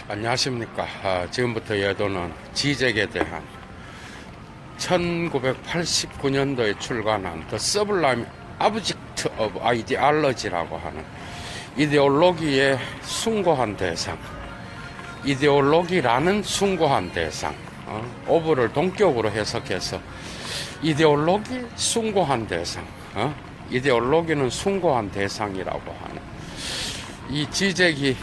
안녕하십니까. 지금부터 예도는 지적에 대한 1989년도에 출간한 The Sublime Object of Ideology라고 하는 이데올로기의 숭고한 대상, 이데올로기라는 숭고한 대상, 오브를 동격으로 해석해서 이데올로기 숭고한 대상, 이데올로기는 숭고한 대상이라고 하는 이 지적이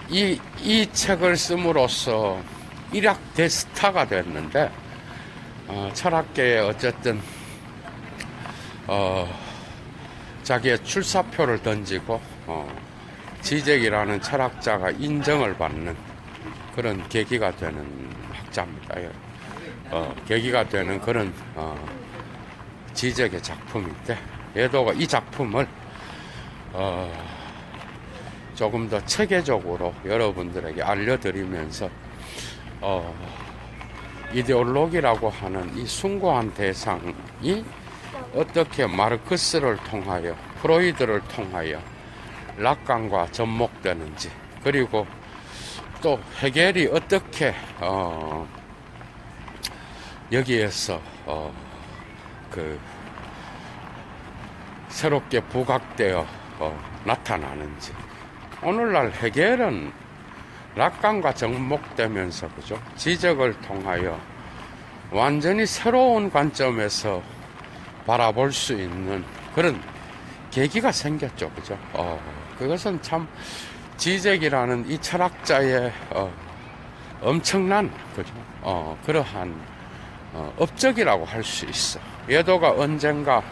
이 책을 씀으로써 일약 대스타가 됐는데, 철학계에 어쨌든, 자기의 출사표를 던지고, 지적이라는 철학자가 인정을 받는 그런 계기가 되는 학자입니다. 계기가 되는 그런, 지적의 작품인데, 예도가 이 작품을, 조금 더 체계적으로 여러분들에게 알려드리면서 이데올로기라고 하는 이 숭고한 대상이 어떻게 마르크스를 통하여 프로이드를 통하여 락강과 접목되는지, 그리고 또 헤겔이 어떻게 여기에서 새롭게 부각되어 나타나는지. 오늘날 헤겔은 락강과 접목되면서, 그죠? 지적을 통하여 완전히 새로운 관점에서 바라볼 수 있는 그런 계기가 생겼죠, 그죠? 그것은 참 지적이라는 이 철학자의 엄청난, 그죠? 그러한 업적이라고 할 수 있어. 예도가 언젠가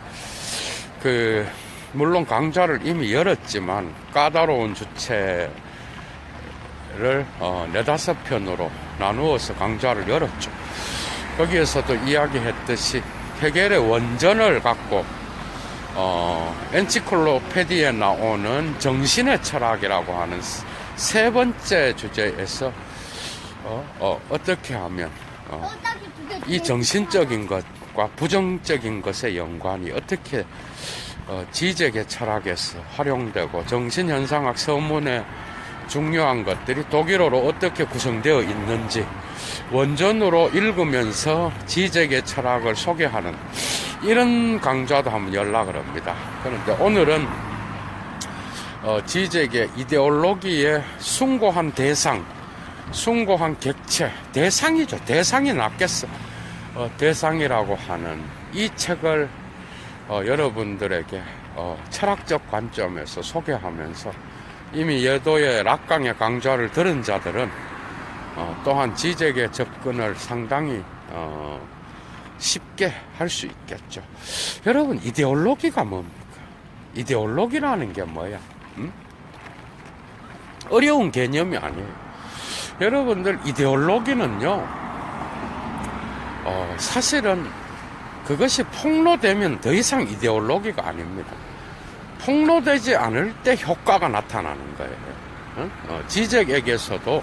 물론 강좌를 이미 열었지만 까다로운 주체를 4~5편으로 나누어서 강좌를 열었죠. 거기에서도 이야기했듯이 헤겔의 원전을 갖고 엔치클로페디에 나오는 정신의 철학이라고 하는 세 번째 주제에서 어떻게 하면 이 정신적인 것과 부정적인 것의 연관이 어떻게 지적의 철학에서 활용되고 정신현상학 서문의 중요한 것들이 독일어로 어떻게 구성되어 있는지 원전으로 읽으면서 지적의 철학을 소개하는 이런 강좌도 한번 연락을 합니다. 그런데 오늘은 지적의 이데올로기의 숭고한 대상, 숭고한 객체, 대상이죠. 대상이 낫겠어. 대상이라고 하는 이 책을 여러분들에게 철학적 관점에서 소개하면서 이미 예도의 락강의 강좌를 들은 자들은 또한 지적의 접근을 상당히 쉽게 할 수 있겠죠. 여러분, 이데올로기가 뭡니까? 이데올로기라는 게 뭐야? 어려운 개념이 아니에요. 여러분들, 이데올로기는요, 사실은 그것이 폭로되면 더 이상 이데올로기가 아닙니다. 폭로되지 않을 때 효과가 나타나는 거예요. 지적에게서도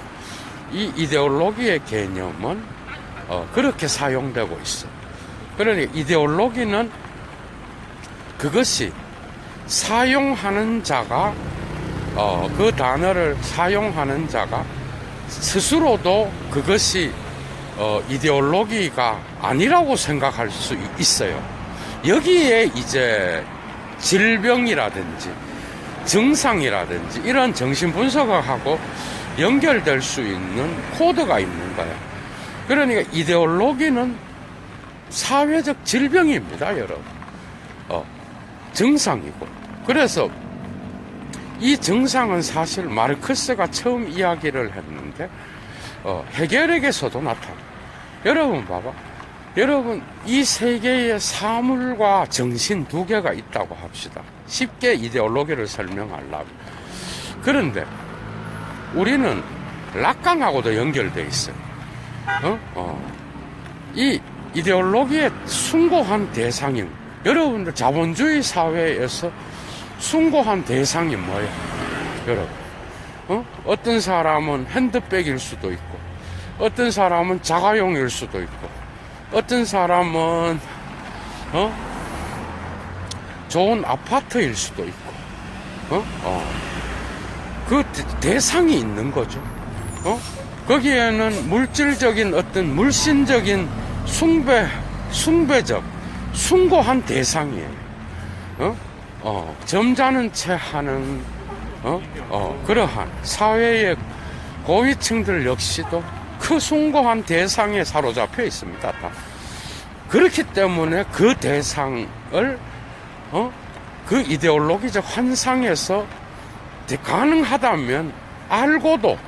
이 이데올로기의 개념은 그렇게 사용되고 있어요. 그러니 이데올로기는 그것이 사용하는 자가 그 단어를 사용하는 자가 스스로도 그것이 이데올로기가 아니라고 생각할 수 있어요. 여기에 이제 질병이라든지 증상이라든지 이런 정신분석학하고 연결될 수 있는 코드가 있는 거예요. 그러니까 이데올로기는 사회적 질병입니다, 여러분. 증상이고. 그래서 이 증상은 사실 마르크스가 처음 이야기를 했는데 헤겔에게서도 나타나. 여러분 봐봐. 여러분, 이 세계에 사물과 정신 두 개가 있다고 합시다. 쉽게 이데올로기를 설명하려면. 그런데 우리는 락강하고도 연결되어 있어요. 이 이데올로기의 숭고한 대상인, 여러분들 자본주의 사회에서 숭고한 대상이 뭐예요? 여러분, 어떤 사람은 핸드백일 수도 있고, 어떤 사람은 자가용일 수도 있고, 어떤 사람은 좋은 아파트일 수도 있고, 그 대상이 있는 거죠. 거기에는 물질적인 어떤 물신적인 숭배적, 숭고한 대상이에요. 점잖은 채 하는, 그러한 사회의 고위층들 역시도 그 숭고한 대상에 사로잡혀 있습니다. 다. 그렇기 때문에 그 대상을, 그 이데올로기적 환상에서 가능하다면 알고도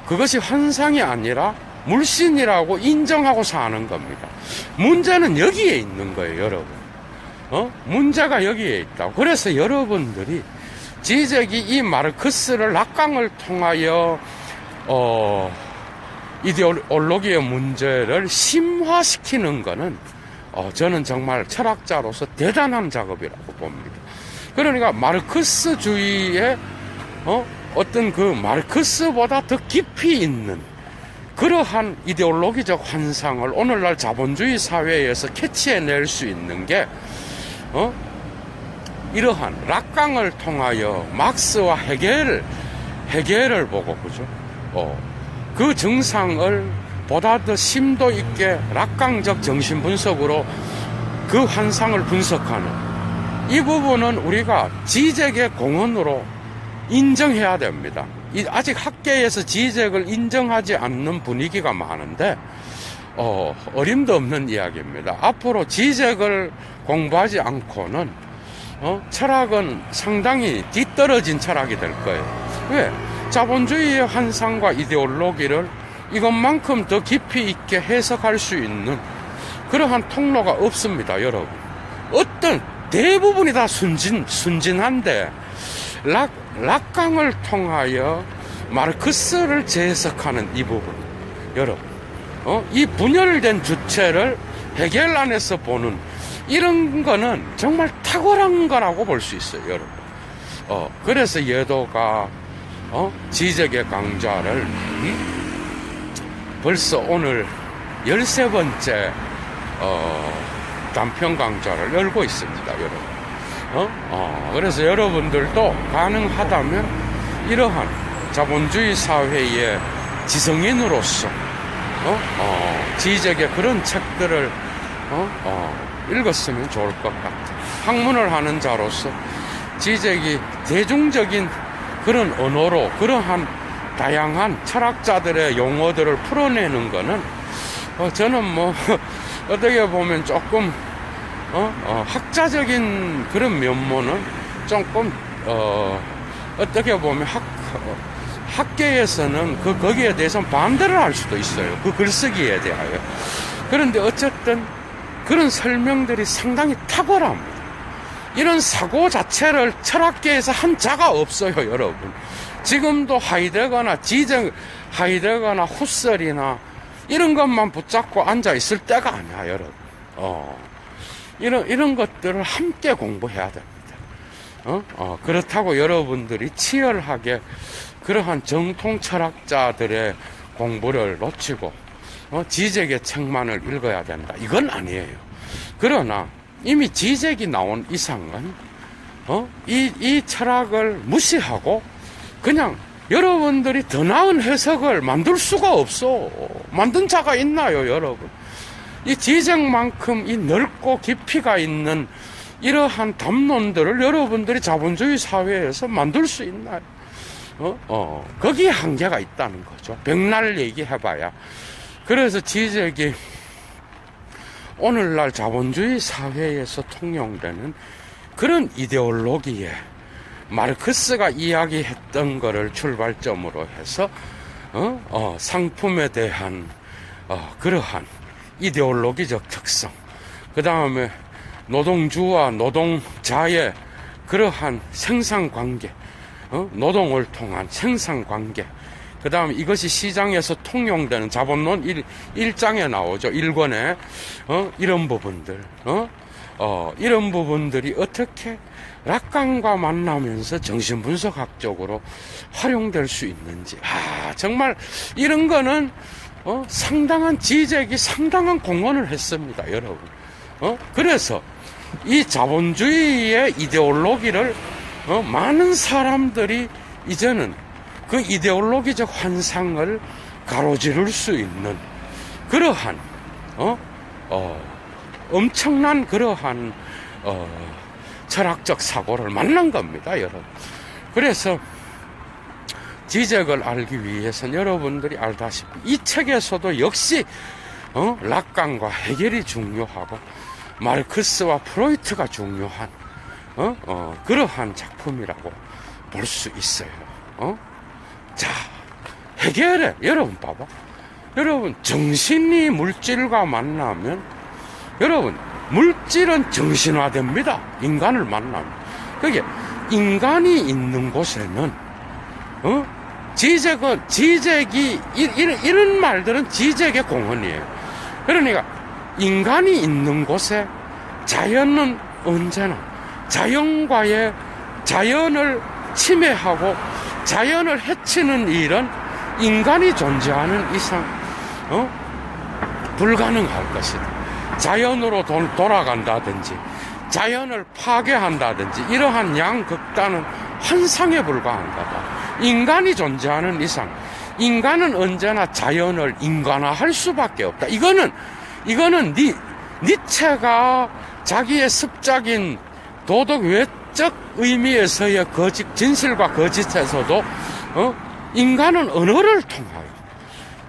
그것이 환상이 아니라 물신이라고 인정하고 사는 겁니다. 문제는 여기에 있는 거예요, 여러분. 문제가 여기에 있다. 그래서 여러분들이 지적이 이 마르크스를 낙강을 통하여 이데올로기의 문제를 심화시키는 것은 저는 정말 철학자로서 대단한 작업이라고 봅니다. 그러니까 마르크스주의의 어떤 그 마르크스보다 더 깊이 있는 그러한 이데올로기적 환상을 오늘날 자본주의 사회에서 캐치해낼 수 있는 게 이러한 락강을 통하여 막스와 헤겔을 보고, 그죠? 그 정상을 보다 더 심도 있게 락강적 정신 분석으로 그 환상을 분석하는 이 부분은 우리가 지적의 공헌으로 인정해야 됩니다. 아직 학계에서 지적을 인정하지 않는 분위기가 많은데, 어림도 없는 이야기입니다. 앞으로 지적을 공부하지 않고는, 철학은 상당히 뒤떨어진 철학이 될 거예요. 왜? 자본주의의 환상과 이데올로기를 이것만큼 더 깊이 있게 해석할 수 있는 그러한 통로가 없습니다, 여러분. 어떤 대부분이 다 순진한데, 락강을 통하여 마르크스를 재해석하는 이 부분, 여러분, 이 분열된 주체를 헤겔 안에서 보는 이런 거는 정말 탁월한 거라고 볼 수 있어요, 여러분. 그래서 예도가 지적의 강좌를 벌써 오늘 13번째 단편 강좌를 열고 있습니다, 여러분. 그래서 여러분들도 가능하다면 이러한 자본주의 사회의 지성인으로서 지적의 그런 책들을 읽었으면 좋을 것 같아요. 학문을 하는 자로서 지적이 대중적인 그런 언어로 그러한 다양한 철학자들의 용어들을 풀어내는 거는 저는 뭐 어떻게 보면 조금 학자적인 그런 면모는 조금 어떻게 보면 학계에서는 거기에 대해서는 반대를 할 수도 있어요. 그 글쓰기에 대하여. 그런데 어쨌든 그런 설명들이 상당히 탁월합니다. 이런 사고 자체를 철학계에서 한 자가 없어요, 여러분. 지금도 하이데거나 후설이나 이런 것만 붙잡고 앉아 있을 때가 아니야, 여러분. 이런 것들을 함께 공부해야 됩니다. 그렇다고 여러분들이 치열하게 그러한 정통 철학자들의 공부를 놓치고 지적의 책만을 읽어야 된다. 이건 아니에요. 그러나 이미 지적이 나온 이상은 이 철학을 무시하고 그냥 여러분들이 더 나은 해석을 만들 수가 없어. 만든 자가 있나요, 여러분? 이 지적만큼 이 넓고 깊이가 있는 이러한 담론들을 여러분들이 자본주의 사회에서 만들 수 있나요? 거기에 한계가 있다는 거죠. 백날 얘기해봐야. 그래서 지적이 오늘날 자본주의 사회에서 통용되는 그런 이데올로기에 마르크스가 이야기했던 거를 출발점으로 해서 상품에 대한 그러한 이데올로기적 특성, 그 다음에 노동주와 노동자의 그러한 생산관계, 노동을 통한 생산관계, 그 다음에 이것이 시장에서 통용되는 자본론 1장에 나오죠. 1권에 이런 부분들, 이런 부분들이 어떻게 락강과 만나면서 정신분석학적으로 활용될 수 있는지, 정말 이런 거는 상당한 지적이 상당한 공헌을 했습니다, 여러분. 그래서 이 자본주의의 이데올로기를 많은 사람들이 이제는 그 이데올로기적 환상을 가로지를 수 있는 그러한 엄청난 그러한 철학적 사고를 만난 겁니다, 여러분. 그래서 지적을 알기 위해서는 여러분들이 알다시피 이 책에서도 역시 락강과 헤겔이 중요하고 마르크스와 프로이트가 중요한 그러한 작품이라고 볼 수 있어요. 자, 헤겔에 여러분 봐봐. 여러분 정신이 물질과 만나면 여러분 물질은 정신화됩니다. 인간을 만나면. 그게 인간이 있는 곳에는 지적이 이런 말들은 지적의 공헌이에요. 그러니까 인간이 있는 곳에 자연은 언제나 자연을 침해하고 자연을 해치는 일은 인간이 존재하는 이상 불가능할 것이다. 자연으로 돌아간다든지 자연을 파괴한다든지 이러한 양극단은 환상에 불과한 거다. 인간이 존재하는 이상 인간은 언제나 자연을 인간화할 수밖에 없다. 이거는 니체가 자기의 습작인 도덕 외적 의미에서의 진실과 거짓에서도 인간은 언어를 통하여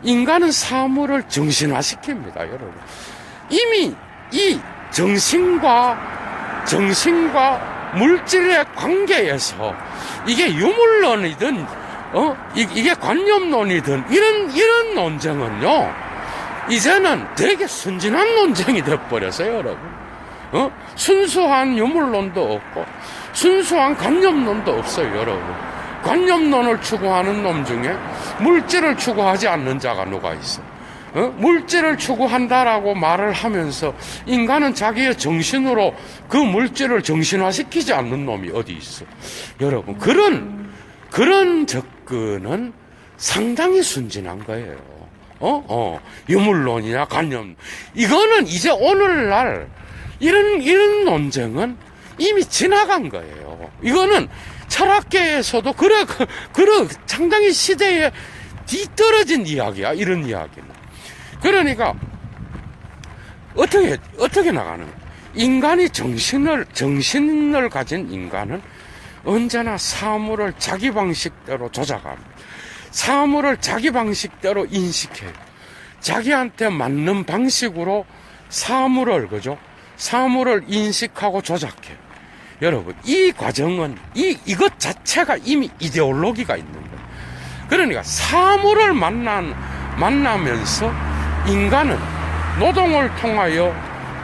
인간은 사물을 정신화시킵니다, 여러분. 이미 이 정신과 물질의 관계에서 이게 유물론이든 이게 관념론이든 이런 논쟁은요 이제는 되게 순진한 논쟁이 돼버렸어요, 여러분. 순수한 유물론도 없고 순수한 관념론도 없어요, 여러분. 관념론을 추구하는 놈 중에 물질을 추구하지 않는 자가 누가 있어? 물질을 추구한다라고 말을 하면서 인간은 자기의 정신으로 그 물질을 정신화시키지 않는 놈이 어디 있어? 여러분, 그런 접근은 상당히 순진한 거예요. 유물론이나 관념. 이거는 이제 오늘날 이런 논쟁은 이미 지나간 거예요. 이거는 철학계에서도 상당히 시대에 뒤떨어진 이야기야, 이런 이야기는. 그러니까 어떻게 나가는 거야? 인간이 정신을 가진 인간은 언제나 사물을 자기 방식대로 조작합니다. 사물을 자기 방식대로 인식해요. 자기한테 맞는 방식으로 사물을 인식하고 조작해요. 여러분, 이 과정은 이것 자체가 이미 이데올로기가 있는 거예요. 그러니까 사물을 만나면서 인간은 노동을 통하여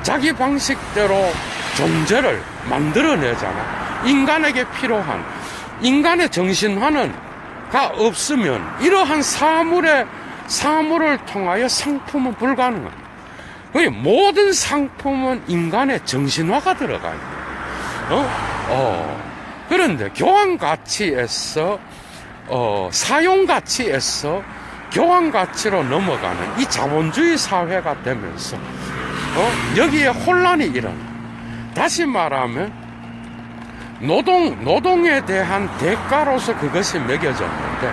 자기 방식대로 존재를 만들어내잖아. 인간에게 필요한 인간의 정신화가 없으면 이러한 사물을 통하여 상품은 불가능합니다. 모든 상품은 인간의 정신화가 들어가요. 그런데 교환 가치에서 사용 가치에서 교환 가치로 넘어가는 이 자본주의 사회가 되면서 여기에 혼란이 일어나. 다시 말하면 노동에 대한 대가로서 그것이 매겨졌는데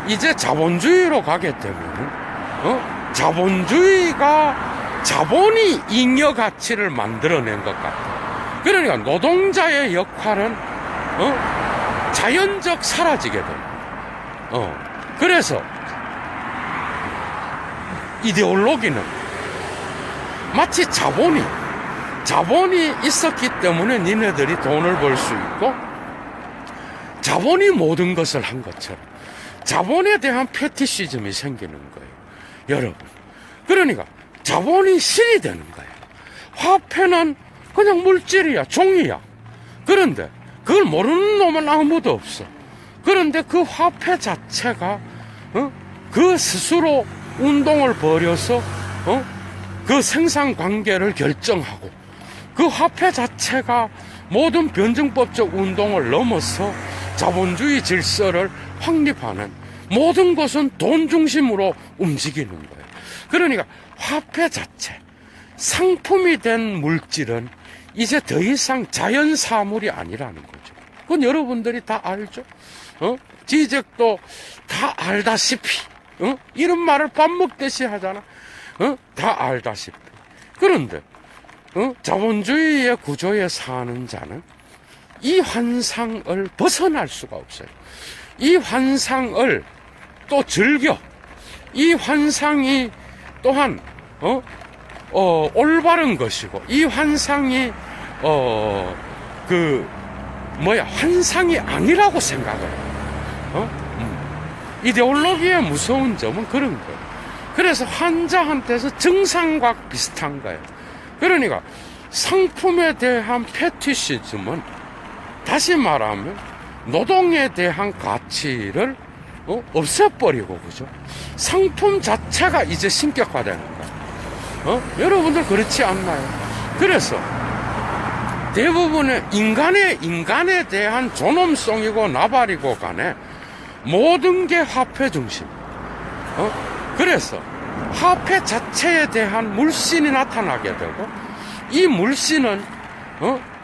이제 자본주의로 가게 되면 자본이 잉여 가치를 만들어낸 것 같아. 그러니까 노동자의 역할은 자연적 사라지게 됩니다. 그래서 이데올로기는 마치 자본이 있었기 때문에 니네들이 돈을 벌 수 있고 자본이 모든 것을 한 것처럼 자본에 대한 패티시즘이 생기는 거예요, 여러분. 그러니까 자본이 신이 되는 거예요. 화폐는 그냥 물질이야, 종이야. 그런데 그걸 모르는 놈은 아무도 없어. 그런데 그 화폐 자체가 그 스스로 운동을 벌여서 그 생산 관계를 결정하고 그 화폐 자체가 모든 변증법적 운동을 넘어서 자본주의 질서를 확립하는 모든 것은 돈 중심으로 움직이는 거예요. 그러니까 화폐 자체, 상품이 된 물질은 이제 더 이상 자연 사물이 아니라는 거죠. 그건 여러분들이 다 알죠? 지적도 다 알다시피, 이런 말을 밥 먹듯이 하잖아. 다 알다시피. 그런데, 자본주의의 구조에 사는 자는 이 환상을 벗어날 수가 없어요. 이 환상을 또 즐겨. 이 환상이 또한, 올바른 것이고, 이 환상이, 환상이 아니라고 생각을 해요. 이데올로기의 무서운 점은 그런 거예요. 그래서 환자한테서 증상과 비슷한 거예요. 그러니까 상품에 대한 패티시즘은 다시 말하면 노동에 대한 가치를 없애버리고, 그죠? 상품 자체가 이제 신격화되는 거예요. 여러분들 그렇지 않나요? 그래서 대부분의 인간에 대한 존엄성이고 나발이고 간에 모든 게 화폐 중심. 그래서 화폐 자체에 대한 물신이 나타나게 되고, 이 물신은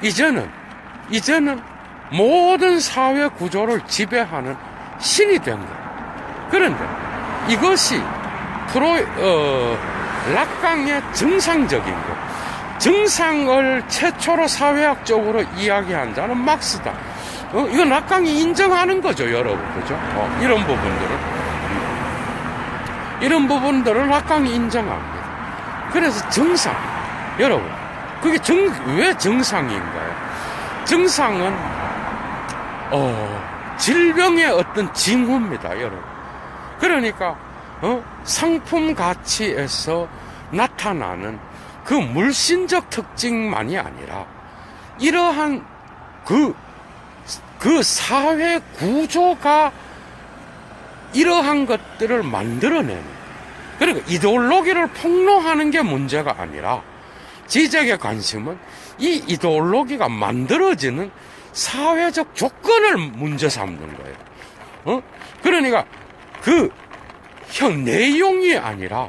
이제는 모든 사회 구조를 지배하는 신이 된 거예요. 그런데 이것이 락강의 정상적인 것, 정상을 최초로 사회학적으로 이야기한 자는 막스다. 이건 락강이 인정하는 거죠, 여러분. 그죠? 이런 부분들을 락강이 인정합니다. 그래서 정상, 여러분, 그게 왜 정상인가요? 정상은, 질병의 어떤 징후입니다, 여러분. 그러니까, 상품 가치에서 나타나는 그 물신적 특징만이 아니라, 이러한 그 사회 구조가 이러한 것들을 만들어내는, 그러니까 이데올로기를 폭로하는 게 문제가 아니라, 지적의 관심은 이 이데올로기가 만들어지는 사회적 조건을 문제 삼는 거예요. 그러니까 그 내용이 아니라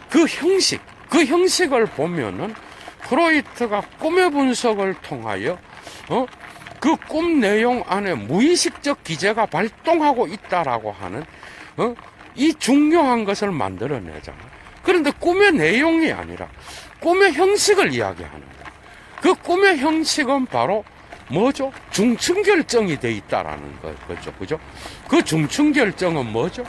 그 형식을 보면은 프로이트가 꿈의 분석을 통하여 그 꿈 내용 안에 무의식적 기제가 발동하고 있다라고 하는 이 중요한 것을 만들어내잖아. 그런데 꿈의 내용이 아니라 꿈의 형식을 이야기하는 거야. 그 꿈의 형식은 바로 뭐죠? 중층결정이 돼 있다라는 거죠. 그죠? 그 중층결정은 뭐죠?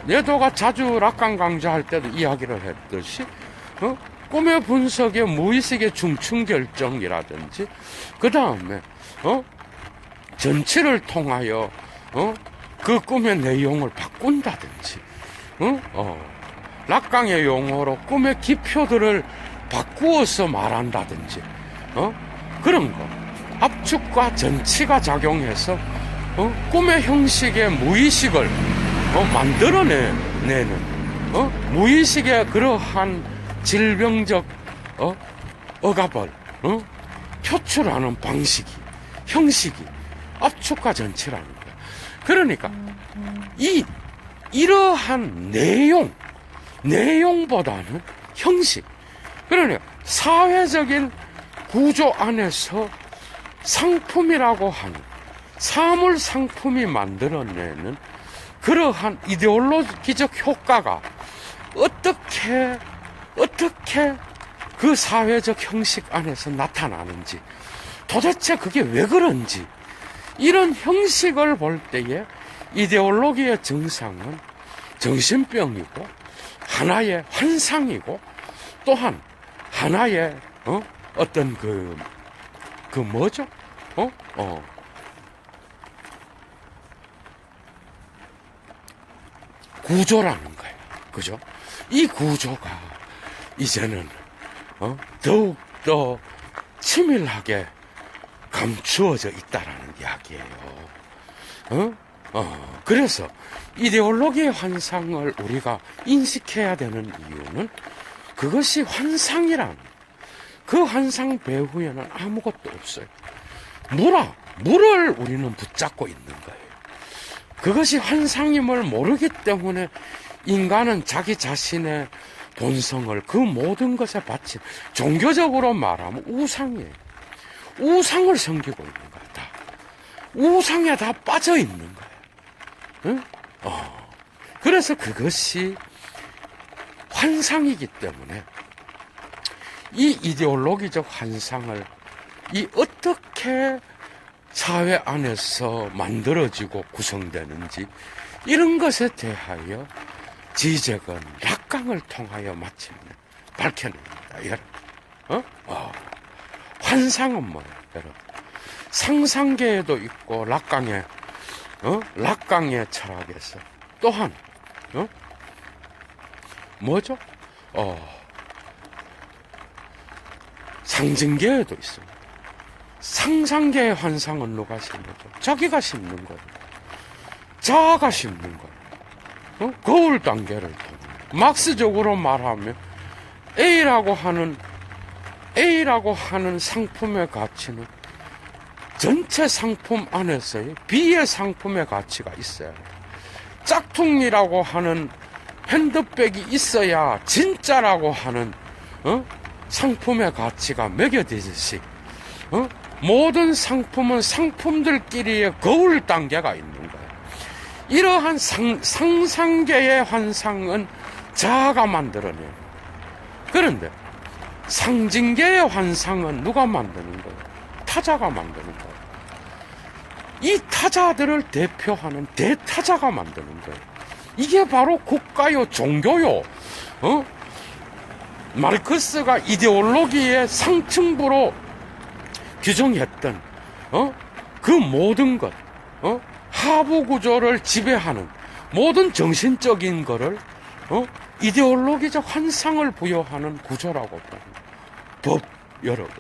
예도가 자주 락강 강좌할 때도 이야기를 했듯이, 꿈의 분석의 무의식의 중층결정이라든지, 그 다음에, 전치를 통하여, 그 꿈의 내용을 바꾼다든지, 락강의 용어로 꿈의 기표들을 바꾸어서 말한다든지, 그런 거. 압축과 전치가 작용해서, 꿈의 형식의 무의식을, 만들어내는, 무의식의 그러한 질병적, 억압을, 표출하는 방식이, 형식이 압축과 전치라는 거야. 그러니까, 이러한 내용보다는 형식. 그러니까, 사회적인 구조 안에서 상품이라고 하는, 사물 상품이 만들어내는 그러한 이데올로기적 효과가 어떻게 그 사회적 형식 안에서 나타나는지, 도대체 그게 왜 그런지, 이런 형식을 볼 때에 이데올로기의 정상은 정신병이고 하나의 환상이고, 또한 하나의 어떤 뭐죠? 구조라는 거예요. 그죠? 이 구조가 이제는 더욱더 치밀하게 감추어져 있다라는 이야기예요. 그래서 이데올로기의 환상을 우리가 인식해야 되는 이유는 그것이 환상이라는, 그 환상 배후에는 아무것도 없어요. 물을 우리는 붙잡고 있는 거예요. 그것이 환상임을 모르기 때문에 인간은 자기 자신의 본성을 그 모든 것에 바친, 종교적으로 말하면 우상이에요. 우상을 섬기고 있는 거다. 우상에 다 빠져 있는 거예요. 응? 그래서 그것이 환상이기 때문에 이 이데올로기적 환상을 어떻게 사회 안에서 만들어지고 구성되는지 이런 것에 대하여 지적은 락강을 통하여 마침내 밝혀냅니다. 이런 환상은 뭐예요, 여러분? 상상계에도 있고 락강의 철학에서 또한 뭐죠? 상징계에도 있습니다. 상상계의 환상은 누가 심는 거죠? 자기가 심는 거예요. 자아가 심는 거예요. 거울 단계를 통해 막스적으로 말하면 A라고 하는 상품의 가치는 전체 상품 안에서의 B의 상품의 가치가 있어요. 짝퉁이라고 하는 핸드백이 있어야 진짜라고 하는 상품의 가치가 매겨지듯이 모든 상품은 상품들끼리의 거울 단계가 있는 거예요. 이러한 상상계의 환상은 자아가 만들어내요. 그런데 상징계의 환상은 누가 만드는 거예요? 타자가 만드는 거예요. 이 타자들을 대표하는 대타자가 만드는 거예요. 이게 바로 국가요, 종교요, 마르크스가 이데올로기의 상층부로 규정했던, 그 모든 것, 하부 구조를 지배하는 모든 정신적인 거를, 이데올로기적 환상을 부여하는 구조라고 봅니다. 법, 여러분.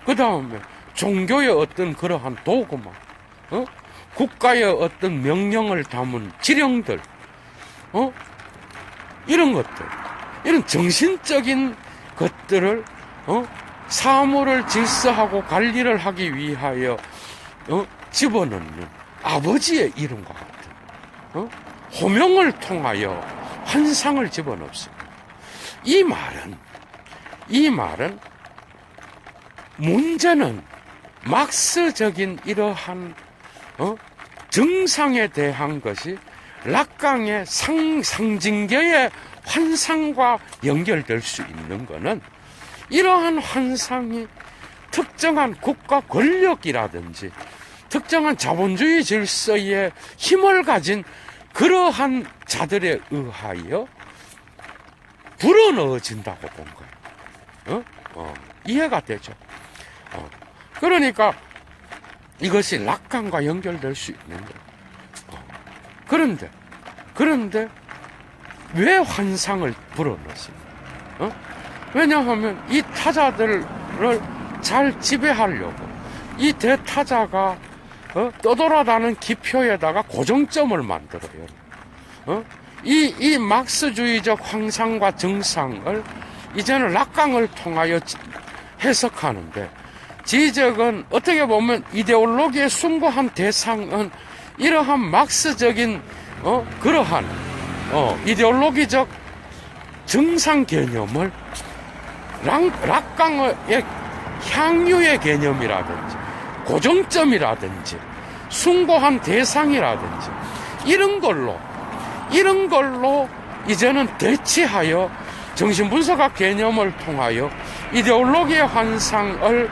그 다음에 종교의 어떤 그러한 도구마, 국가의 어떤 명령을 담은 지령들, 이런 것들, 이런 정신적인 것들을, 사물을 질서하고 관리를 하기 위하여, 집어넣는 아버지의 이름과 같은, 호명을 통하여 환상을 집어넣습니다. 이 말은, 문제는 막스적인 이러한, 정상에 대한 것이 락강의 상징계의 환상과 연결될 수 있는 것은 이러한 환상이 특정한 국가 권력이라든지 특정한 자본주의 질서에 힘을 가진 그러한 자들에 의하여 불어넣어진다고 본 거예요. 이해가 되죠? 그러니까 이것이 락강과 연결될 수 있는 거예요. 그런데 왜 환상을 불어넣습니까? 왜냐하면 이 타자들을 잘 지배하려고 이 대타자가 떠돌아다는 기표에다가 고정점을 만들어요. 이 막스주의적 환상과 정상을 이제는 락강을 통하여 해석하는데, 지적은 어떻게 보면 이데올로기의 숭고한 대상은 이러한 막스적인 그러한 이데올로기적 정상 개념을 락강의 향유의 개념이라든지 고정점이라든지 숭고한 대상이라든지 이런 걸로 이제는 대치하여 정신분석학 개념을 통하여 이데올로기의 환상을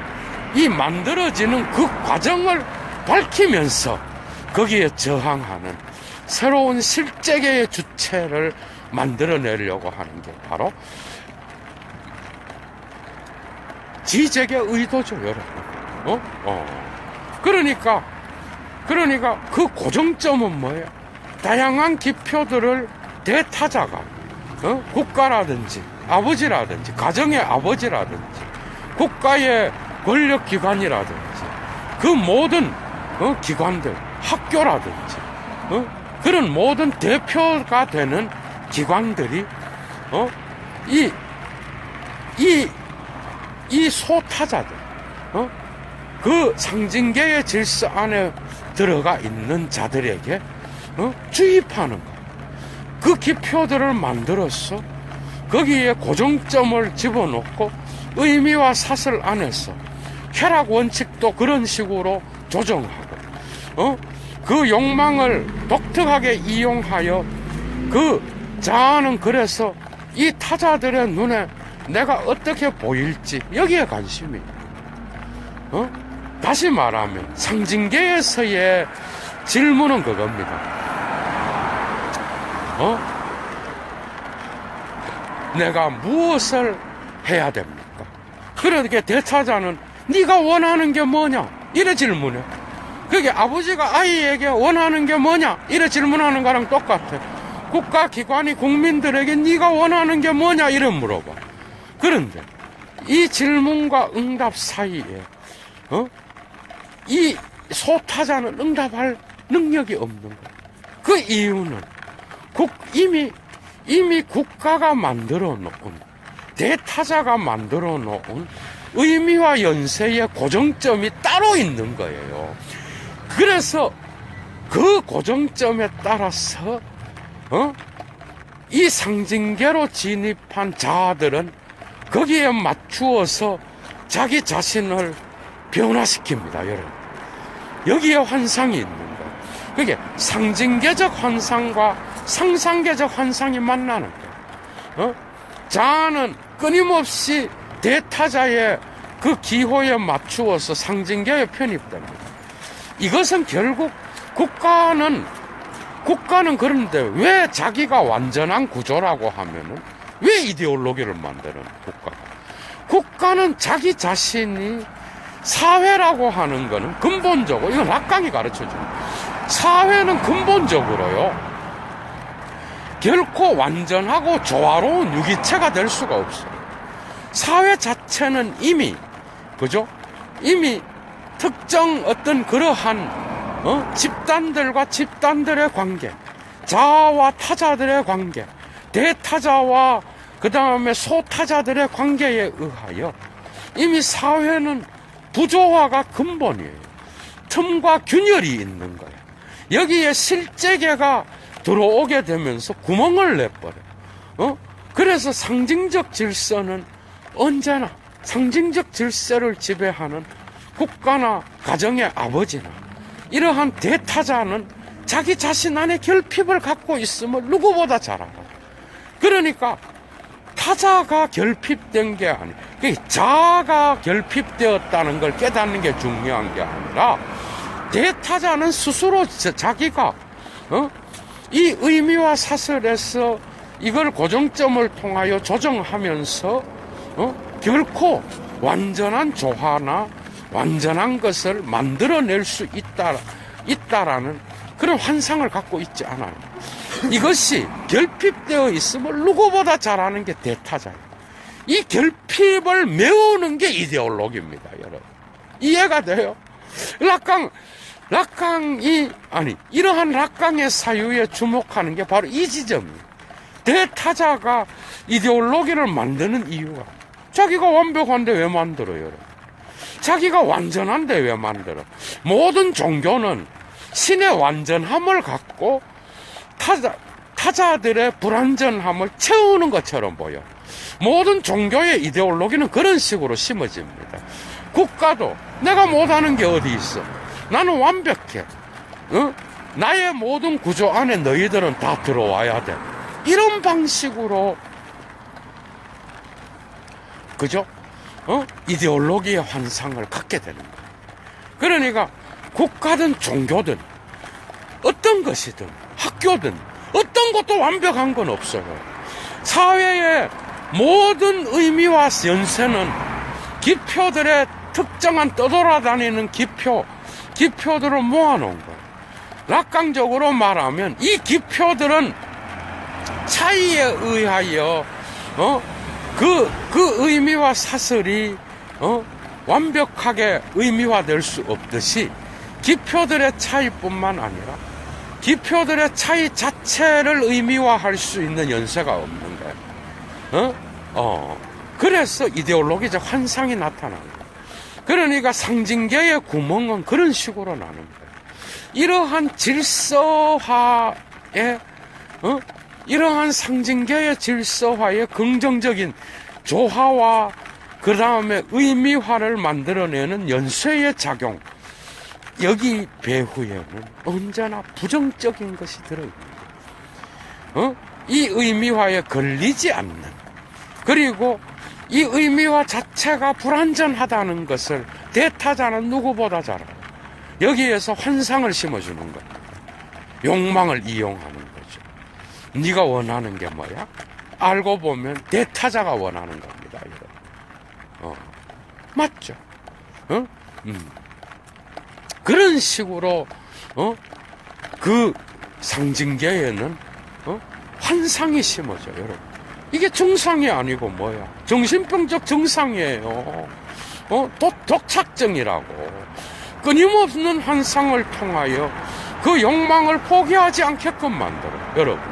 만들어지는 그 과정을 밝히면서 거기에 저항하는 새로운 실제계의 주체를 만들어내려고 하는 게 바로 지적의 의도죠, 여러분. 그러니까 그 고정점은 뭐예요? 다양한 기표들을 대타자가 국가라든지 아버지라든지 가정의 아버지라든지 국가의 권력기관이라든지 그 모든 기관들, 학교라든지 그런 모든 대표가 되는 기관들이 이 소타자들, 그 상징계의 질서 안에 들어가 있는 자들에게 주입하는 것. 그 기표들을 만들어서 거기에 고정점을 집어넣고 의미와 사슬 안에서 쾌락 원칙도 그런 식으로 조정하고 그 욕망을 독특하게 이용하여 그 자아는 그래서 이 타자들의 눈에 내가 어떻게 보일지 여기에 관심이. 다시 말하면 상징계에서의 질문은 그겁니다. 내가 무엇을 해야 됩니까? 그러니까 대타자는 네가 원하는 게 뭐냐? 이래 질문해. 그게 아버지가 아이에게 원하는 게 뭐냐? 이래 질문하는 거랑 똑같아. 국가기관이 국민들에게 네가 원하는 게 뭐냐? 이래 물어봐. 그런데 이 질문과 응답 사이에 이 소타자는 응답할 능력이 없는 거야. 그 이유는 이미 국가가 만들어 놓은, 대타자가 만들어 놓은 의미와 연세의 고정점이 따로 있는 거예요. 그래서 그 고정점에 따라서 이 상징계로 진입한 자아들은 거기에 맞추어서 자기 자신을 변화시킵니다, 여러분. 여기에 환상이 있는 거예요. 그게 상징계적 환상과 상상계적 환상이 만나는 거예요. 자아는 끊임없이 대타자의 그 기호에 맞추어서 상징계에 편입됩니다. 이것은 결국 국가는 그런데 왜 자기가 완전한 구조라고 하면은 왜 이데올로기를 만드는 국가는 자기 자신이 사회라고 하는 거는 근본적으로, 이건 락강이 가르쳐줍니다. 사회는 근본적으로요, 결코 완전하고 조화로운 유기체가 될 수가 없어요. 사회 자체는 이미, 그죠? 이미 특정 어떤 그러한 집단들과 집단들의 관계, 자아와 타자들의 관계, 대타자와 그 다음에 소타자들의 관계에 의하여 이미 사회는 부조화가 근본이에요. 틈과 균열이 있는 거예요. 여기에 실제계가 들어오게 되면서 구멍을 내버려요. 그래서 상징적 질서는 언제나 상징적 질서를 지배하는 국가나 가정의 아버지나 이러한 대타자는 자기 자신 안에 결핍을 갖고 있음을 누구보다 잘 알아요. 그러니까 타자가 결핍된 게 아니에요. 자아가 결핍되었다는 걸 깨닫는 게 중요한 게 아니라 대타자는 스스로 자기가 이 의미와 사설에서 이걸 고정점을 통하여 조정하면서 결코 완전한 조화나 완전한 것을 만들어낼 수 있다라는 그런 환상을 갖고 있지 않아요. 이것이 결핍되어 있음을 누구보다 잘 아는 게 대타자예요. 이 결핍을 메우는 게 이데올로기입니다, 여러분. 이해가 돼요? 이러한 락강의 사유에 주목하는 게 바로 이 지점이에요. 대타자가 이데올로기를 만드는 이유가 자기가 완벽한데 왜 만들어요, 여러분? 자기가 완전한데 왜 만들어? 모든 종교는 신의 완전함을 갖고 타자들의 불완전함을 채우는 것처럼 보여. 모든 종교의 이데올로기는 그런 식으로 심어집니다. 국가도 내가 못하는 게 어디 있어? 나는 완벽해. 나의 모든 구조 안에 너희들은 다 들어와야 돼. 이런 방식으로, 그죠? 이데올로기의 환상을 갖게 되는 거예요. 그러니까 국가든 종교든 어떤 것이든 학교든 어떤 것도 완벽한 건 없어요. 사회의 모든 의미와 연세는 기표들의 특정한 떠돌아다니는 기표들을 모아놓은 거예요. 락강적으로 말하면 이 기표들은 차이에 의하여 그 의미와 사설이 완벽하게 의미화될 수 없듯이 기표들의 차이뿐만 아니라 기표들의 차이 자체를 의미화할 수 있는 연세가 없는 거예요. 그래서 이데올로기적 환상이 나타나는 거예요. 그러니까 상징계의 구멍은 그런 식으로 나는 거예요. 이러한 질서화의 이러한 상징계의 질서화의 긍정적인 조화와 그 다음에 의미화를 만들어내는 연쇄의 작용, 여기 배후에는 언제나 부정적인 것이 들어있는 이 의미화에 걸리지 않는, 그리고 이 의미화 자체가 불완전하다는 것을 대타자는 누구보다 잘 알아요. 여기에서 환상을 심어주는 거예요. 욕망을 이용하는 거죠. 네가 원하는 게 뭐야? 알고 보면 대타자가 원하는 겁니다. 맞죠? 그런 식으로 그 상징계에는 환상이 심어져, 여러분. 이게 정상이 아니고 뭐야? 정신병적 정상이에요. 독착증이라고. 끊임없는 환상을 통하여 그 욕망을 포기하지 않게끔 만들어, 여러분.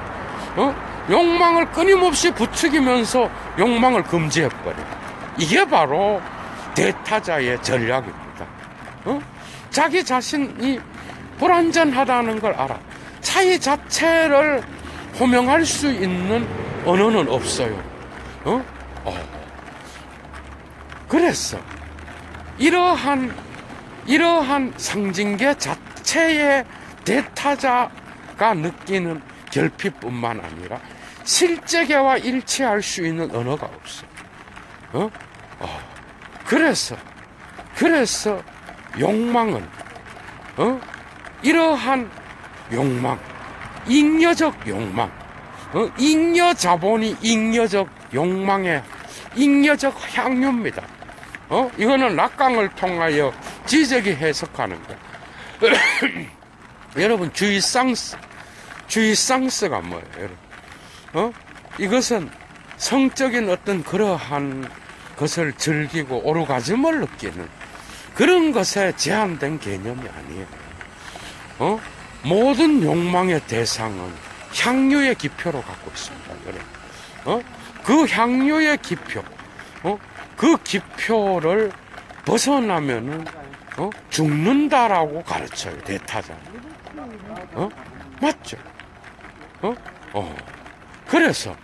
욕망을 끊임없이 부추기면서 욕망을 금지해버려. 이게 바로 대타자의 전략입니다. 자기 자신이 불완전하다는 걸 알아. 자기 자체를 호명할 수 있는 언어는 없어요. 그래서 이러한 상징계 자체의 대타자가 느끼는 결핍뿐만 아니라 실제계와 일치할 수 있는 언어가 없어요. 그래서 욕망은 이러한 욕망, 잉여적 욕망, 잉여 자본이 잉여적 욕망의 잉여적 향유입니다. 이거는 락강을 통하여 지적이 해석하는 거예요. 여러분, 주의상스가 뭐예요, 여러분? 이것은 성적인 어떤 그러한 것을 즐기고 오르가즘을 느끼는 그런 것에 제한된 개념이 아니에요. 모든 욕망의 대상은 향유의 기표로 갖고 있습니다, 여러분. 그 향유의 기표, 그 기표를 벗어나면은 죽는다라고 가르쳐요, 대타자는. 맞죠? 그래서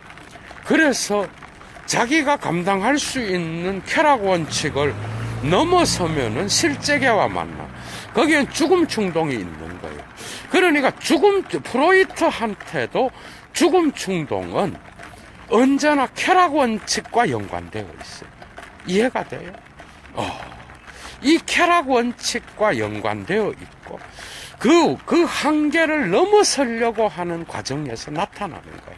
자기가 감당할 수 있는 쾌락 원칙을 넘어서면은 실제계와 만나. 거기엔 죽음 충동이 있는 거예요. 그러니까 프로이트한테도 죽음 충동은 언제나 쾌락 원칙과 연관되어 있어요. 이해가 돼요? 이 쾌락 원칙과 연관되어 있고, 그 한계를 넘어서려고 하는 과정에서 나타나는 거예요.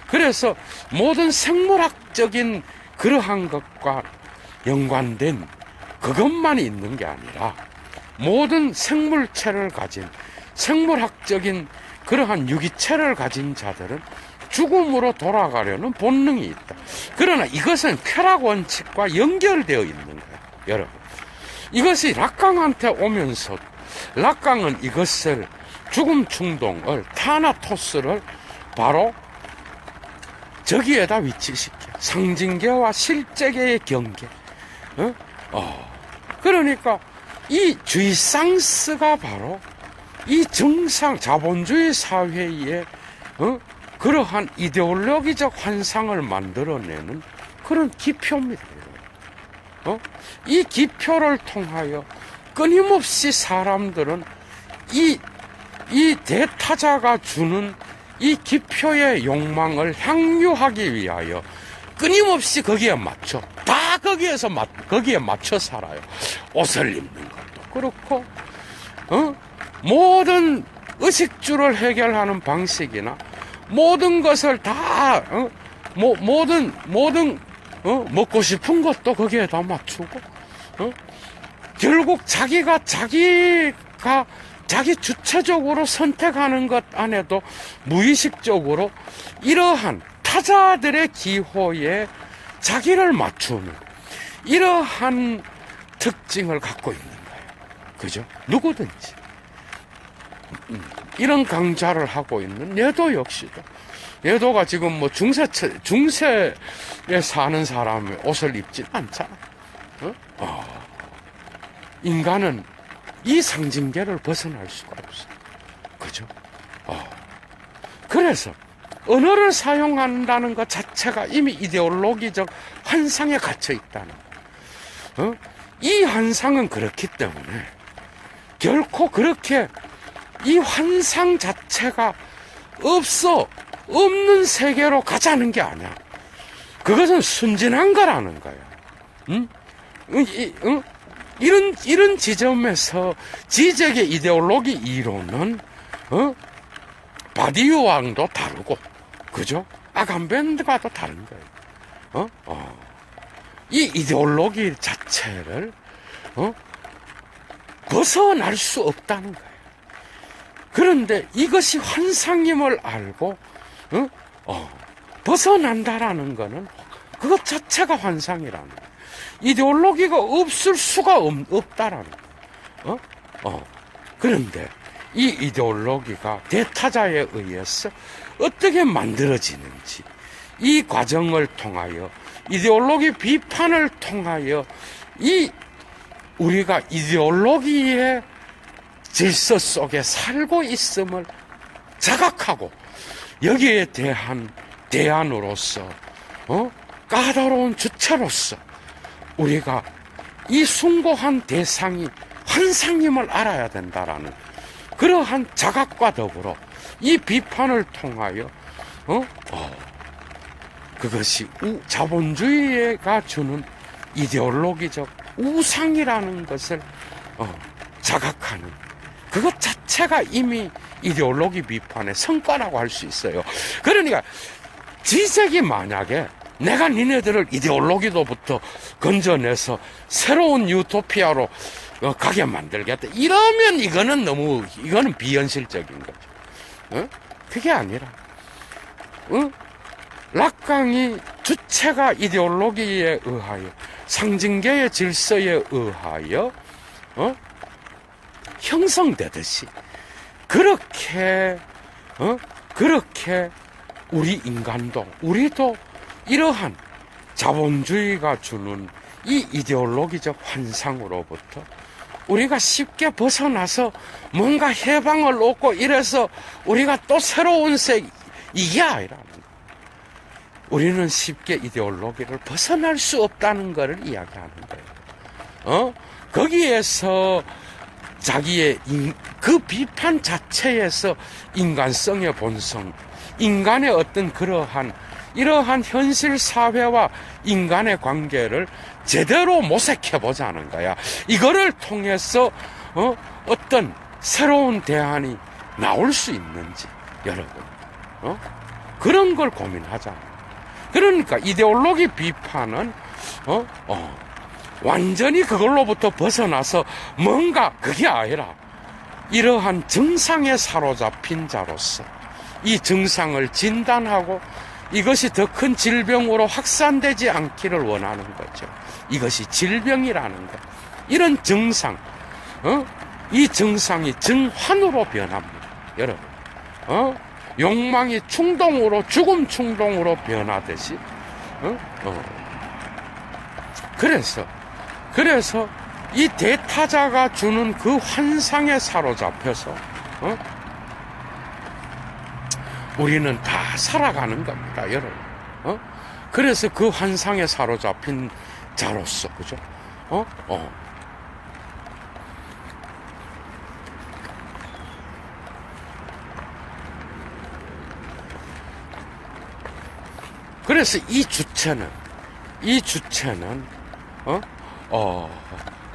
그래서 모든 생물학적인 그러한 것과 연관된 그것만 있는 게 아니라 모든 생물체를 가진 생물학적인 그러한 유기체를 가진 자들은 죽음으로 돌아가려는 본능이 있다. 그러나 이것은 쾌락 원칙과 연결되어 있는 거예요, 여러분. 이것이 락강한테 오면서 락강은 이것을 죽음 충동을 타나토스를 바로 저기에다 위치시켜. 상징계와 실제계의 경계. 그러니까 이 주의상스가 바로 이 정상 자본주의 사회의 그러한 이데올로기적 환상을 만들어내는 그런 기표입니다. 이 기표를 통하여 끊임없이 사람들은 이 대타자가 주는 이 기표의 욕망을 향유하기 위하여 끊임없이 거기에 맞춰, 다 거기에 맞춰 살아요. 옷을 입는 것도 그렇고, 모든 의식주를 해결하는 방식이나 모든 것을 다, 먹고 싶은 것도 거기에다 맞추고, 결국 자기 주체적으로 선택하는 것 안에도 무의식적으로 이러한 타자들의 기호에 자기를 맞추는 이러한 특징을 갖고 있는 거예요. 그죠? 누구든지. 이런 강좌를 하고 있는 얘도 역시도. 얘도가 지금 뭐 중세에 사는 사람의 옷을 입진 않잖아. 인간은 이 상징계를 벗어날 수가 없어. 그죠? 그래서 언어를 사용한다는 것 자체가 이미 이데올로기적 환상에 갇혀 있다는 거. 이 환상은 그렇기 때문에 결코 그렇게 이 환상 자체가 없는 세계로 가자는 게 아니야. 그것은 순진한 거라는 거야. 응? 응? 이런 지점에서 지적의 이데올로기 이론은, 바디유왕도 다르고, 그죠? 아감밴드가도 다른 거예요. 이 이데올로기 자체를, 벗어날 수 없다는 거예요. 그런데 이것이 환상임을 알고, 벗어난다라는 거는 그것 자체가 환상이라는 거예요. 이데올로기가 없을 수가 없다라는 거예요. 그런데 이 이데올로기가 대타자에 의해서 어떻게 만들어지는지, 이 과정을 통하여, 이데올로기 비판을 통하여, 우리가 이데올로기의 질서 속에 살고 있음을 자각하고, 여기에 대한 대안으로서, 까다로운 주체로서, 우리가 이 숭고한 대상이 환상임을 알아야 된다라는 그러한 자각과 더불어 이 비판을 통하여, 그것이 자본주의가 주는 이데올로기적 우상이라는 것을 자각하는 그것 자체가 이미 이데올로기 비판의 성과라고 할 수 있어요. 그러니까 지색이 만약에 내가 니네들을 이데올로기로부터 건져내서 새로운 유토피아로 가게 만들겠다, 이러면 이거는 비현실적인 거죠. 그게 아니라, 락강이 주체가 이데올로기에 의하여, 상징계의 질서에 의하여 형성되듯이, 그렇게 우리 인간도, 우리도 이러한 자본주의가 주는 이 이데올로기적 환상으로부터 우리가 쉽게 벗어나서 뭔가 해방을 얻고 이래서 우리가 또 새로운 세계, 이게 아니라는 거예요. 우리는 쉽게 이데올로기를 벗어날 수 없다는 것을 이야기하는 거예요. 거기에서 자기의 그 비판 자체에서 인간성의 본성, 인간의 어떤 이러한 현실 사회와 인간의 관계를 제대로 모색해보자는 거야. 이거를 통해서 어떤 새로운 대안이 나올 수 있는지, 여러분, 그런 걸 고민하자. 그러니까 이데올로기 비판은 완전히 그걸로부터 벗어나서 뭔가, 그게 아니라 이러한 증상에 사로잡힌 자로서 이 증상을 진단하고 이것이 더 큰 질병으로 확산되지 않기를 원하는 거죠. 이것이 질병이라는 것, 이런 증상, 이 증상이 증환으로 변합니다, 여러분. 욕망이 충동으로, 죽음 충동으로 변하듯이, 그래서 이 대타자가 주는 그 환상에 사로잡혀서 우리는 다 살아가는 겁니다, 여러분. 그래서 그 환상에 사로잡힌 자로서, 그죠? 그래서 이 주체는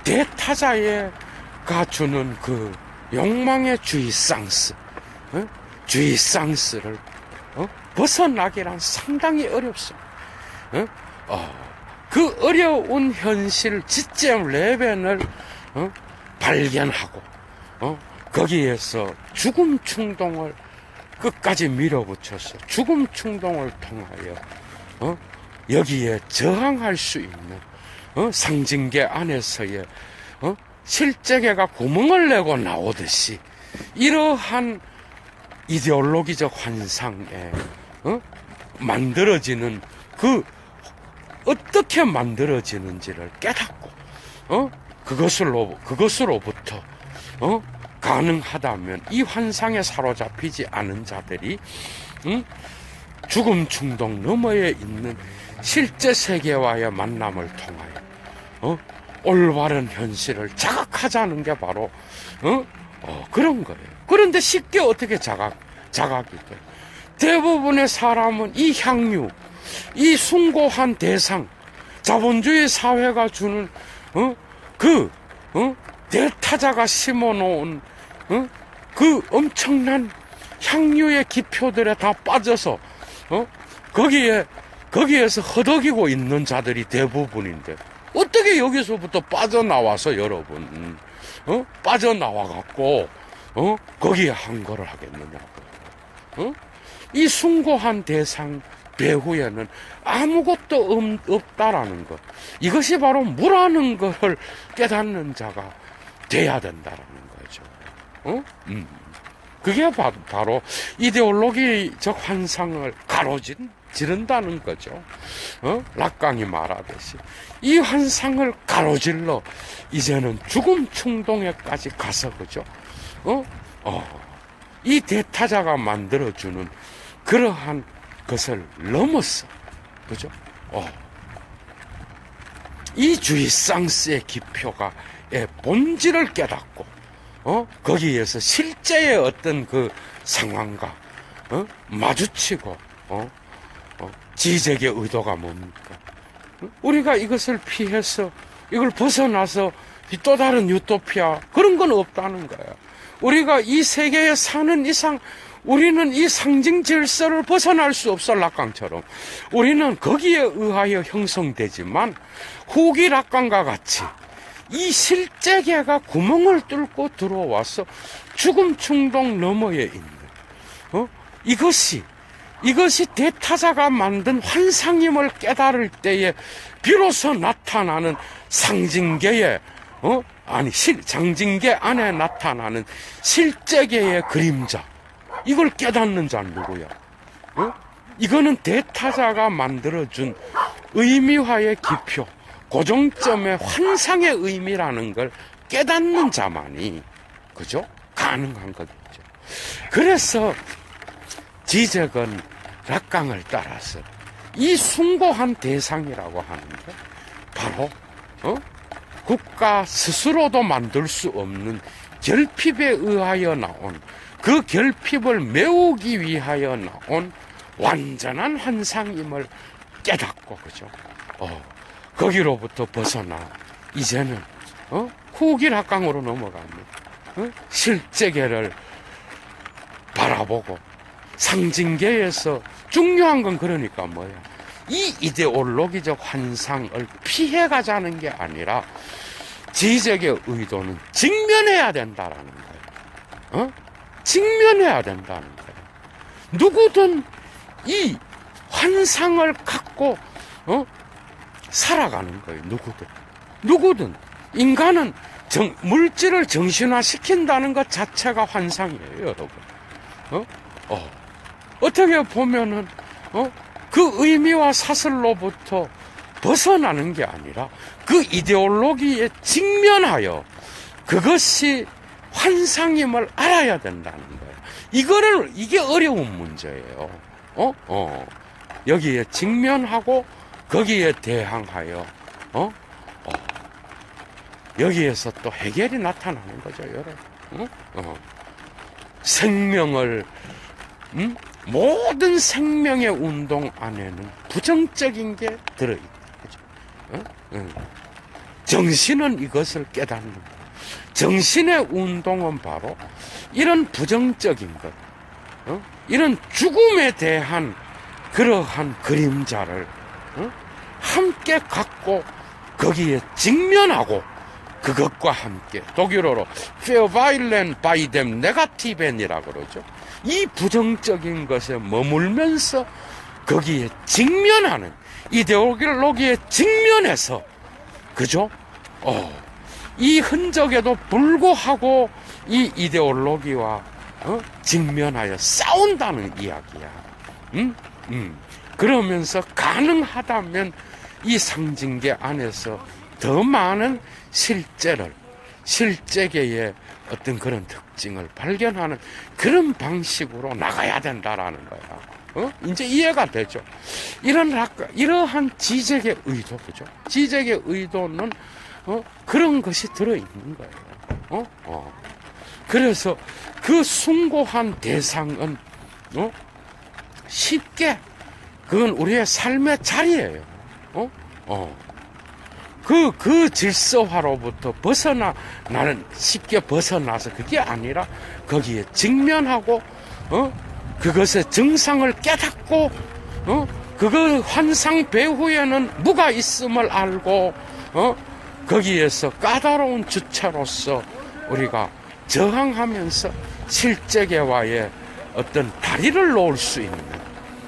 대타자가 주는 그 욕망의 주의상스를 벗어나기란 상당히 어렵습니다. 그 어려운 현실 지점 레벨을 발견하고 거기에서 죽음 충동을 끝까지 밀어붙여서 죽음 충동을 통하여 여기에 저항할 수 있는 상징계 안에서의 실제계가 구멍을 내고 나오듯이 이러한 이데올로기적 환상에 만들어지는 그 어떻게 만들어지는지를 깨닫고 그것으로부터 가능하다면 이 환상에 사로잡히지 않은 자들이 죽음 충동 너머에 있는 실제 세계와의 만남을 통하여 올바른 현실을 자각하자는 게 바로 그런 거예요. 그런데 쉽게 어떻게 자각이 돼? 대부분의 사람은 이 향유, 이 숭고한 대상, 자본주의 사회가 주는 대타자가 심어놓은 그 엄청난 향유의 기표들에 다 빠져서 거기에서 허덕이고 있는 자들이 대부분인데 어떻게 여기서부터 빠져나와서 여러분 빠져나와갖고 거기에 항거를 하겠느냐고. 이 숭고한 대상 배후에는 아무것도 없다라는 것, 이것이 바로 무라는 것을 깨닫는 자가 돼야 된다라는 거죠. 그게 바로 이데올로기적 환상을 가로지른다는 거죠. 락강이 말하듯이 이 환상을 가로질러 이제는 죽음 충동에까지 가서, 그죠? 이 대타자가 만들어주는 그러한 것을 넘어서, 그죠? 이 주의상스의 기표가의 본질을 깨닫고, 거기에서 실제의 어떤 그 상황과, 마주치고, 지적의 의도가 뭡니까? 우리가 이것을 피해서, 이걸 벗어나서 또 다른 유토피아, 그런 건 없다는 거야. 우리가 이 세계에 사는 이상, 우리는 이 상징 질서를 벗어날 수 없어, 락강처럼. 우리는 거기에 의하여 형성되지만, 후기 락강과 같이, 이 실제계가 구멍을 뚫고 들어와서 죽음 충동 너머에 있는, 이것이 대타자가 만든 환상임을 깨달을 때에 비로소 나타나는 상징계의, 상징계 안에 나타나는 실제계의 그림자. 이걸 깨닫는 자는 누구야? 이거는 대타자가 만들어준 의미화의 기표, 고정점의 환상의 의미라는 걸 깨닫는 자만이, 그죠? 가능한 거겠죠. 그래서 지적은 락강을 따라서 이 숭고한 대상이라고 하는 게 바로 국가 스스로도 만들 수 없는 결핍에 의하여 나온, 그 결핍을 메우기 위하여 나온 완전한 환상임을 깨닫고, 그죠? 거기로부터 벗어나 이제는 후기 락강으로 넘어갑니다. 실제계를 바라보고 상징계에서 중요한 건 그러니까 뭐야? 이 이데올로기적 환상을 피해가자는 게 아니라 지적의 의도는 직면해야 된다라는 거예요. 직면해야 된다는 거예요. 누구든 이 환상을 갖고 살아가는 거예요. 누구든 인간은 물질을 정신화시킨다는 것 자체가 환상이에요, 여러분. 어떻게 보면은 그 의미와 사슬로부터 벗어나는 게 아니라 그 이데올로기에 직면하여 그것이 환상임을 알아야 된다는 거예요. 이게 어려운 문제예요. 여기에 직면하고 거기에 대항하여 여기에서 또 해결이 나타나는 거죠, 여러분. 생명을 모든 생명의 운동 안에는 부정적인 게 들어있다. 그죠? 정신은 이것을 깨닫는 거예요. 정신의 운동은 바로 이런 부정적인 것, 이런 죽음에 대한 그러한 그림자를 함께 갖고 거기에 직면하고 그것과 함께 독일어로 verweilen bei dem Negativen이라고 그러죠. 이 부정적인 것에 머물면서 거기에 직면하는 이데올로기에 직면해서, 그죠? 이 흔적에도 불구하고 이 이데올로기와 직면하여 싸운다는 이야기야. 그러면서 가능하다면 이 상징계 안에서 더 많은 실제계의 어떤 그런 특징을 발견하는 그런 방식으로 나가야 된다라는 거야. 이제 이해가 되죠. 이러한 지적의 의도, 그죠? 지적의 의도는 그런 것이 들어있는 거예요. 그래서 그 숭고한 대상은, 쉽게, 그건 우리의 삶의 자리예요. 그 질서화로부터 나는 쉽게 벗어나서 그게 아니라 거기에 직면하고, 그것의 정상을 깨닫고, 그거 환상 배후에는 무가 있음을 알고, 거기에서 까다로운 주체로서 우리가 저항하면서 실제계와의 어떤 다리를 놓을 수 있는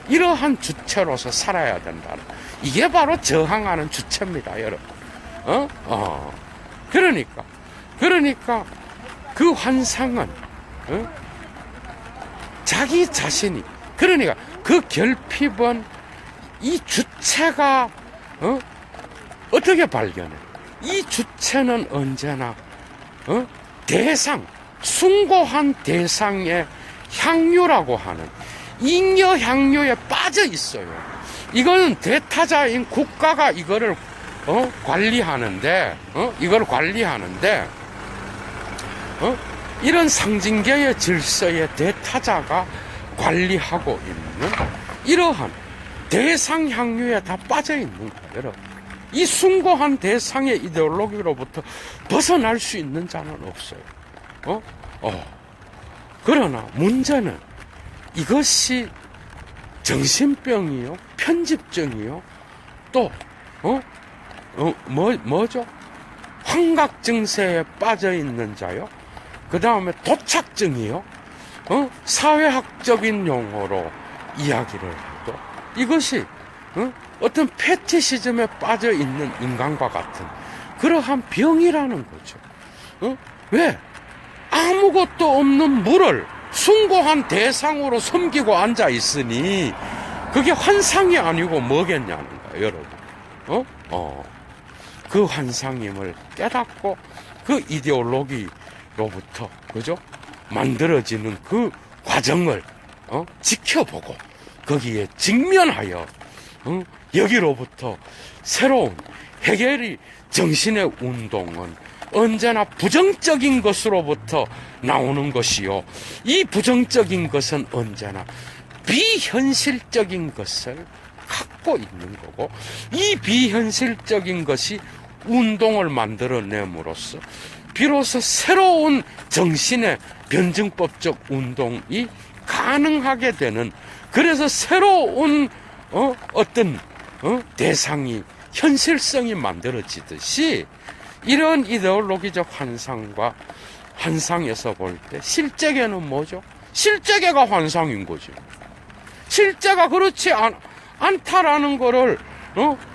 이러한 주체로서 살아야 된다. 이게 바로 저항하는 주체입니다, 여러분. 그러니까 그 환상은 자기 자신이, 그러니까 그 결핍은 이 주체가 어떻게 발견해? 이 주체는 언제나 대상, 숭고한 대상의 향유라고 하는 잉여 향유에 빠져 있어요. 이거는 대타자인 국가가 이거를 관리하는데, 이런 상징계의 질서의 대타자가 관리하고 있는 이러한 대상 향유에 다 빠져 있는 거예요, 여러분. 이 숭고한 대상의 이데올로기로부터 벗어날 수 있는 자는 없어요. 그러나 문제는 이것이 정신병이요, 편집증이요, 또, 뭐죠? 환각증세에 빠져 있는 자요, 그 다음에 도착증이요, 사회학적인 용어로 이야기를 해도 이것이, 어떤 패티시즘에 빠져 있는 인간과 같은 그러한 병이라는 거죠. 왜? 아무것도 없는 물을 숭고한 대상으로 섬기고 앉아 있으니 그게 환상이 아니고 뭐겠냐는 거예요, 여러분. 그 환상임을 깨닫고 그 이데올로기로부터, 그죠? 만들어지는 그 과정을 지켜보고 거기에 직면하여 여기로부터 새로운 해결이, 정신의 운동은 언제나 부정적인 것으로부터 나오는 것이요, 이 부정적인 것은 언제나 비현실적인 것을 갖고 있는 거고, 이 비현실적인 것이 운동을 만들어냄으로써 비로소 새로운 정신의 변증법적 운동이 가능하게 되는, 그래서 새로운 어떤 대상이, 현실성이 만들어지듯이 이런 이데올로기적 환상과 환상에서 볼 때 실제계는 뭐죠? 실제계가 환상인 거지. 실제가 그렇지 않다라는 거를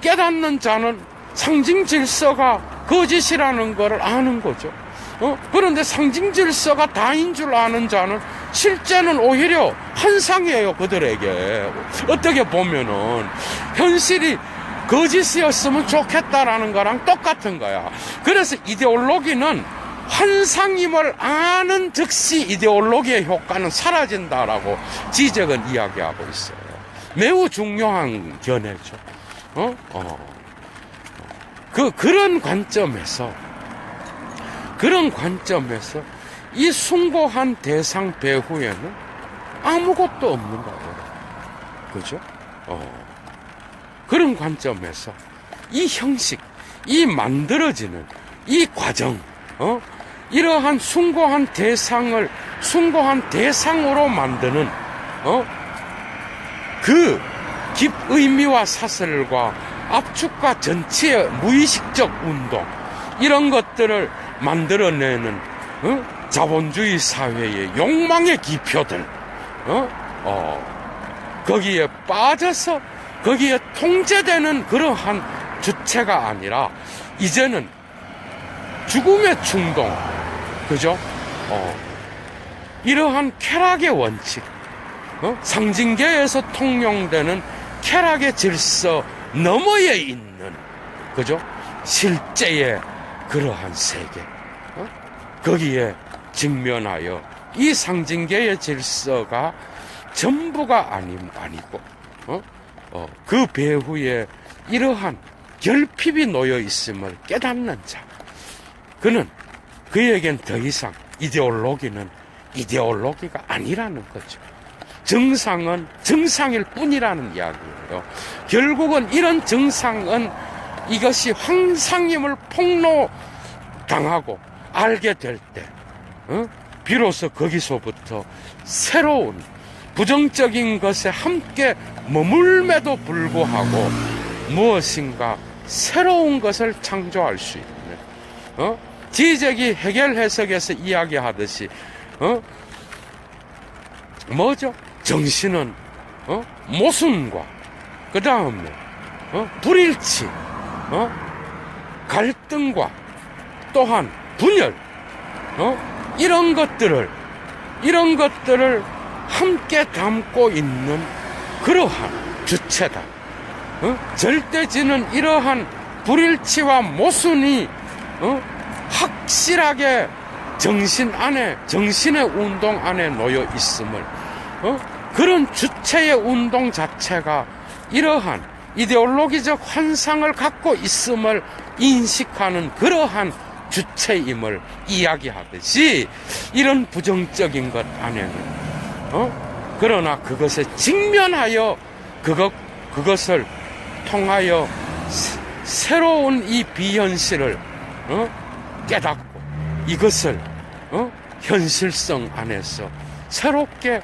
깨닫는 자는 상징 질서가 거짓이라는 거를 아는 거죠. 그런데 상징 질서가 다인 줄 아는 자는 실제는 오히려 환상이에요, 그들에게. 어떻게 보면은 현실이 거짓이었으면 좋겠다라는 거랑 똑같은 거야. 그래서 이데올로기는 환상임을 아는 즉시 이데올로기의 효과는 사라진다라고 지적은 이야기하고 있어요. 매우 중요한 견해죠. 그런 관점에서 이 숭고한 대상 배후에는 아무것도 없는 거예요. 그죠? 그런 관점에서 이 형식, 이 만들어지는 이 과정, 이러한 숭고한 대상으로 만드는, 그 깊의미와 사슬과 압축과 전체의 무의식적 운동, 이런 것들을 만들어내는, 자본주의 사회의 욕망의 기표들, 거기에 빠져서 거기에 통제되는 그러한 주체가 아니라 이제는 죽음의 충동, 그죠? 이러한 쾌락의 원칙, 상징계에서 통용되는 쾌락의 질서 너머에 있는, 그죠? 실제의 그러한 세계, 거기에 직면하여 이 상징계의 질서가 전부가 아니고, 그 배후에 이러한 결핍이 놓여 있음을 깨닫는 자, 그에겐 더 이상 이데올로기는 이데올로기가 아니라는 거죠. 정상은 정상일 뿐이라는 이야기예요. 결국은 이런 정상은 이것이 황상임을 폭로당하고 알게 될 때, 비로소 거기서부터 새로운 부정적인 것에 함께 머물매도 불구하고 무엇인가 새로운 것을 창조할 수 있는, 지적이 해겔 해석에서 이야기하듯이, 뭐죠? 정신은, 모순과, 그 다음에, 불일치, 갈등과, 또한 분열, 이런 것들을 함께 담고 있는 그러한 주체다. 절대지는 이러한 불일치와 모순이 확실하게 정신의 운동 안에 놓여 있음을, 그런 주체의 운동 자체가 이러한 이데올로기적 환상을 갖고 있음을 인식하는 그러한 주체임을 이야기하듯이, 이런 부정적인 것 안에는, 그러나 그것에 직면하여 그것을 통하여 새로운 이 비현실을 깨닫고 이것을 현실성 안에서 새롭게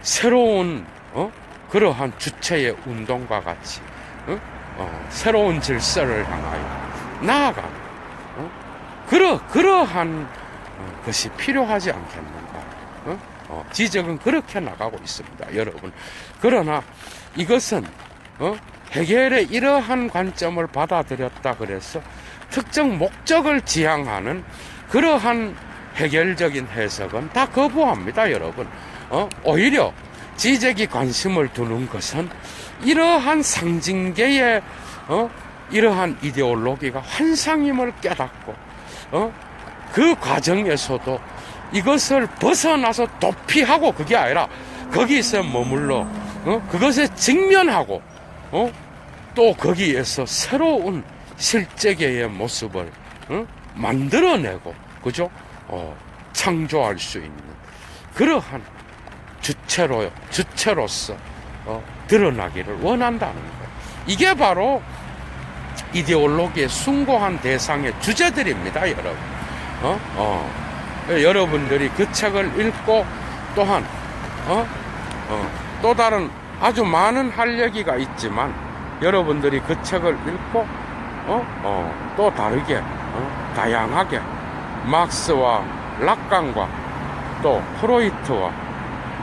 새로운 그러한 주체의 운동과 같이 새로운 질서를 향하여 나아가는 그러한 것이 필요하지 않겠는가. 지적은 그렇게 나가고 있습니다, 여러분. 그러나 이것은 해겔의 이러한 관점을 받아들였다 그래서 특정 목적을 지향하는 그러한 해겔적인 해석은 다 거부합니다, 여러분. 오히려 지적이 관심을 두는 것은 이러한 상징계의 이러한 이데올로기가 환상임을 깨닫고 그 과정에서도 이것을 벗어나서 도피하고 그게 아니라 거기서 머물러 그것에 직면하고 또 거기에서 새로운 실제계의 모습을 만들어내고, 그죠? 창조할 수 있는 그러한 주체로서 드러나기를 원한다는 거예요. 이게 바로 이데올로기의 숭고한 대상의 주제들입니다, 여러분. 여러분들이 그 책을 읽고 또한 또 다른 아주 많은 할 얘기가 있지만, 여러분들이 그 책을 읽고 또 다르게 다양하게 막스와 락강과 또 프로이트와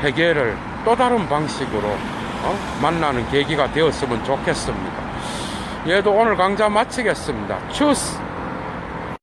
해겔을 또 다른 방식으로 만나는 계기가 되었으면 좋겠습니다. 얘도 오늘 강좌 마치겠습니다. 추스.